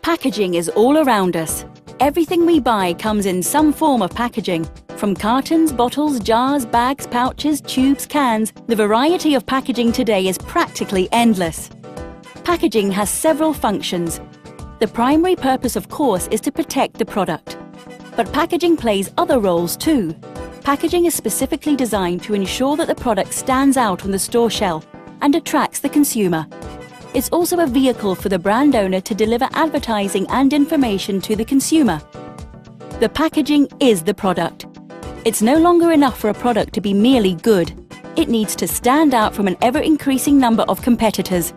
Packaging is all around us. Everything we buy comes in some form of packaging. From cartons, bottles, jars, bags, pouches, tubes, cans, the variety of packaging today is practically endless. Packaging has several functions. The primary purpose, of course, is to protect the product. But packaging plays other roles too. Packaging is specifically designed to ensure that the product stands out on the store shelf and attracts the consumer. It's also a vehicle for the brand owner to deliver advertising and information to the consumer. The packaging is the product. It's no longer enough for a product to be merely good. It needs to stand out from an ever-increasing number of competitors.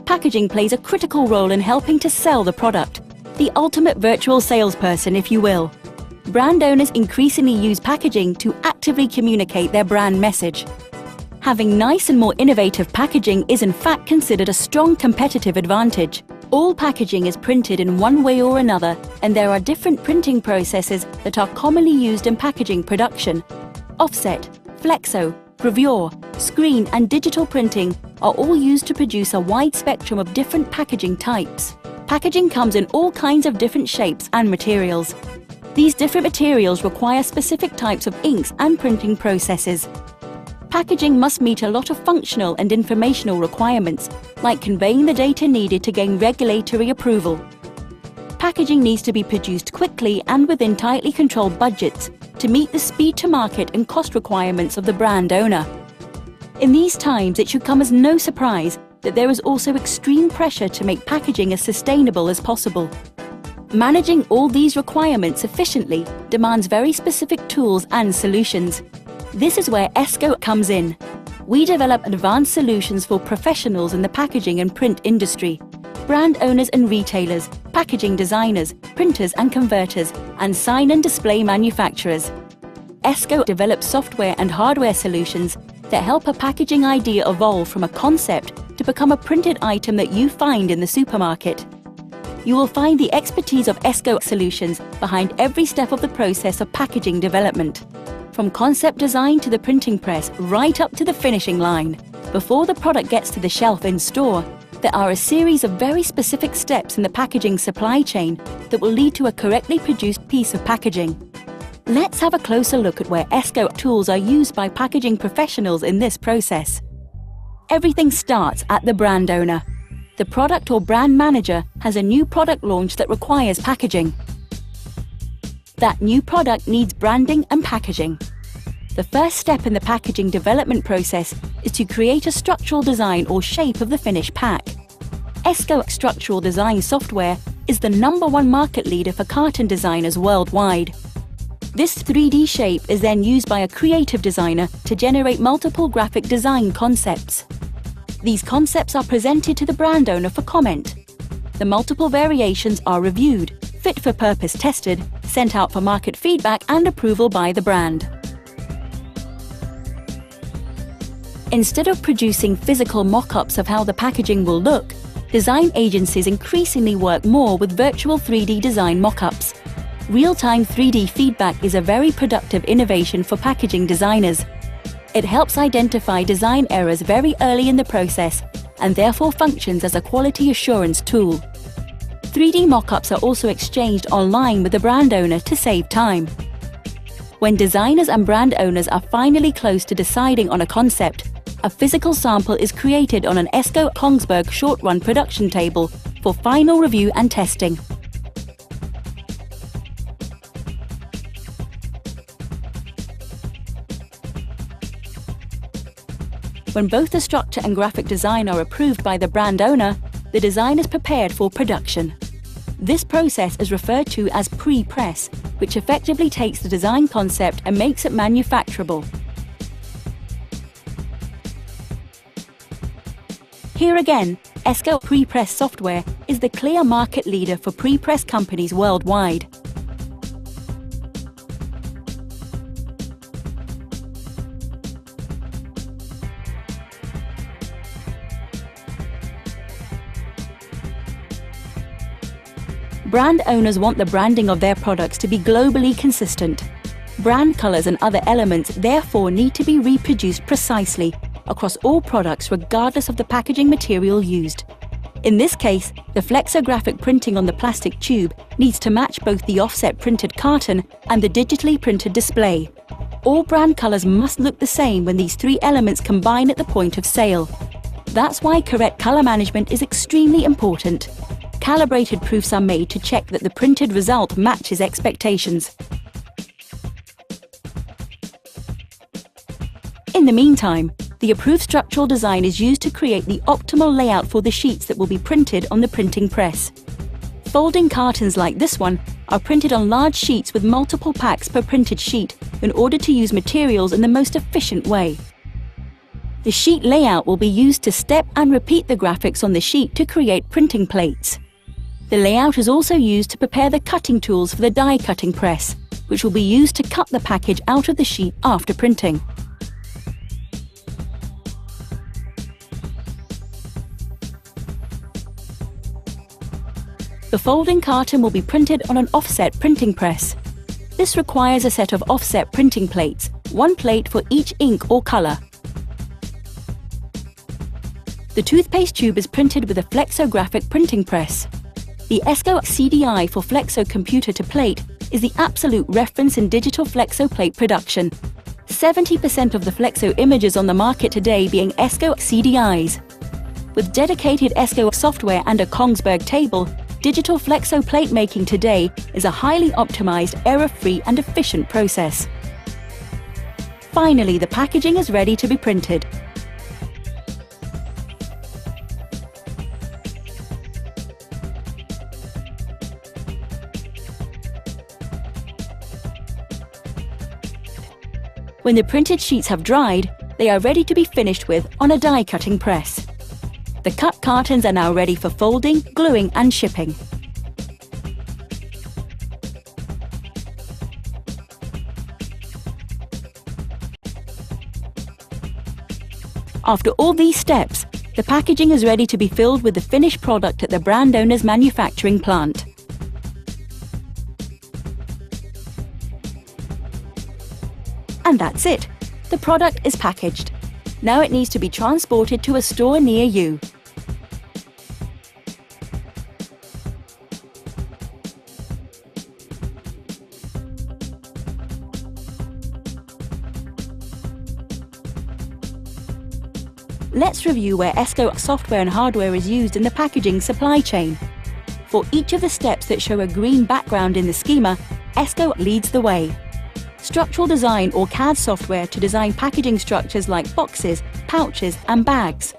Packaging plays a critical role in helping to sell the product. The ultimate virtual salesperson, if you will. Brand owners increasingly use packaging to actively communicate their brand message. Having nice and more innovative packaging is in fact considered a strong competitive advantage. All packaging is printed in one way or another, and there are different printing processes that are commonly used in packaging production. Offset, flexo, gravure, screen and digital printing are all used to produce a wide spectrum of different packaging types. Packaging comes in all kinds of different shapes and materials. These different materials require specific types of inks and printing processes. Packaging must meet a lot of functional and informational requirements, like conveying the data needed to gain regulatory approval. Packaging needs to be produced quickly and within tightly controlled budgets to meet the speed to market and cost requirements of the brand owner. In these times, it should come as no surprise that there is also extreme pressure to make packaging as sustainable as possible. Managing all these requirements efficiently demands very specific tools and solutions. This is where ESKO comes in. We develop advanced solutions for professionals in the packaging and print industry, brand owners and retailers, packaging designers, printers and converters, and sign and display manufacturers. ESKO develops software and hardware solutions that help a packaging idea evolve from a concept to become a printed item that you find in the supermarket. You will find the expertise of ESKO solutions behind every step of the process of packaging development. From concept design to the printing press, right up to the finishing line. Before the product gets to the shelf in store, there are a series of very specific steps in the packaging supply chain that will lead to a correctly produced piece of packaging. Let's have a closer look at where ESKO tools are used by packaging professionals in this process. Everything starts at the brand owner. The product or brand manager has a new product launch that requires packaging. That new product needs branding and packaging. The first step in the packaging development process is to create a structural design or shape of the finished pack. ESKO structural design software is the #1 market leader for carton designers worldwide. This 3D shape is then used by a creative designer to generate multiple graphic design concepts. These concepts are presented to the brand owner for comment. The multiple variations are reviewed, fit for purpose tested, sent out for market feedback and approval by the brand. Instead of producing physical mock-ups of how the packaging will look, design agencies increasingly work more with virtual 3D design mock-ups. Real-time 3D feedback is a very productive innovation for packaging designers. It helps identify design errors very early in the process and therefore functions as a quality assurance tool. 3D mock-ups are also exchanged online with the brand owner to save time. When designers and brand owners are finally close to deciding on a concept, a physical sample is created on an ESKO Kongsberg short-run production table for final review and testing. When both the structure and graphic design are approved by the brand owner, the design is prepared for production. This process is referred to as pre-press, which effectively takes the design concept and makes it manufacturable. Here again, ESKO pre-press software is the clear market leader for pre-press companies worldwide. Brand owners want the branding of their products to be globally consistent. Brand colors and other elements therefore need to be reproduced precisely across all products regardless of the packaging material used. In this case, the flexographic printing on the plastic tube needs to match both the offset printed carton and the digitally printed display. All brand colours must look the same when these three elements combine at the point of sale. That's why correct colour management is extremely important. Calibrated proofs are made to check that the printed result matches expectations. In the meantime, the approved structural design is used to create the optimal layout for the sheets that will be printed on the printing press. Folding cartons like this one are printed on large sheets with multiple packs per printed sheet in order to use materials in the most efficient way. The sheet layout will be used to step and repeat the graphics on the sheet to create printing plates. The layout is also used to prepare the cutting tools for the die cutting press, which will be used to cut the package out of the sheet after printing. The folding carton will be printed on an offset printing press. This requires a set of offset printing plates, one plate for each ink or colour. The toothpaste tube is printed with a flexographic printing press. The ESKO CDI for Flexo Computer to Plate is the absolute reference in digital Flexo plate production. 70% of the Flexo images on the market today being ESKO CDIs. With dedicated ESKO software and a Kongsberg table, digital Flexo plate making today is a highly optimized, error-free and efficient process. Finally, the packaging is ready to be printed. When the printed sheets have dried, they are ready to be finished with on a die cutting press. The cut cartons are now ready for folding, gluing and shipping. After all these steps, the packaging is ready to be filled with the finished product at the brand owner's manufacturing plant. And that's it. The product is packaged. Now it needs to be transported to a store near you. Let's review where ESKO software and hardware is used in the packaging supply chain. For each of the steps that show a green background in the schema, ESKO leads the way. Structural design or CAD software to design packaging structures like boxes, pouches and bags.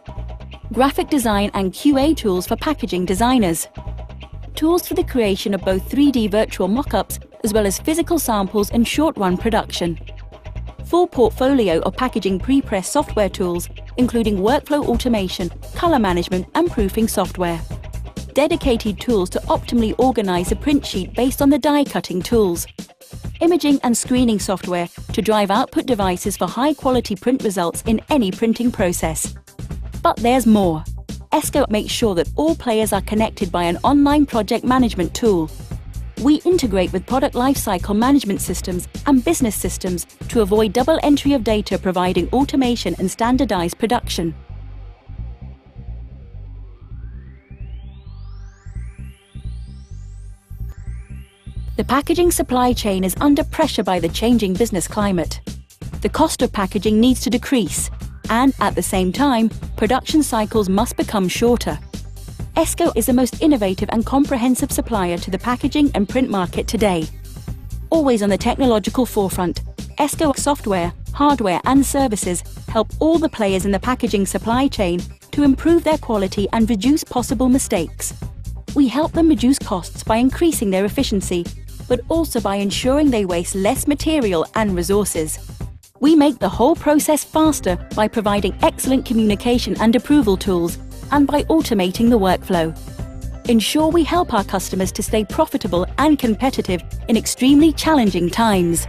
Graphic design and QA tools for packaging designers. Tools for the creation of both 3D virtual mock-ups as well as physical samples and short-run production. Full portfolio of packaging pre-press software tools, including workflow automation, color management and proofing software. Dedicated tools to optimally organize a print sheet based on the die cutting tools. Imaging and screening software to drive output devices for high-quality print results in any printing process. But there's more. ESKO makes sure that all players are connected by an online project management tool. We integrate with product lifecycle management systems and business systems to avoid double entry of data, providing automation and standardized production. The packaging supply chain is under pressure by the changing business climate. The cost of packaging needs to decrease, and at the same time, production cycles must become shorter. ESKO is the most innovative and comprehensive supplier to the packaging and print market today. Always on the technological forefront, ESKO software, hardware and services help all the players in the packaging supply chain to improve their quality and reduce possible mistakes. We help them reduce costs by increasing their efficiency, but also by ensuring they waste less material and resources. We make the whole process faster by providing excellent communication and approval tools, and by automating the workflow. Ensure we help our customers to stay profitable and competitive in extremely challenging times.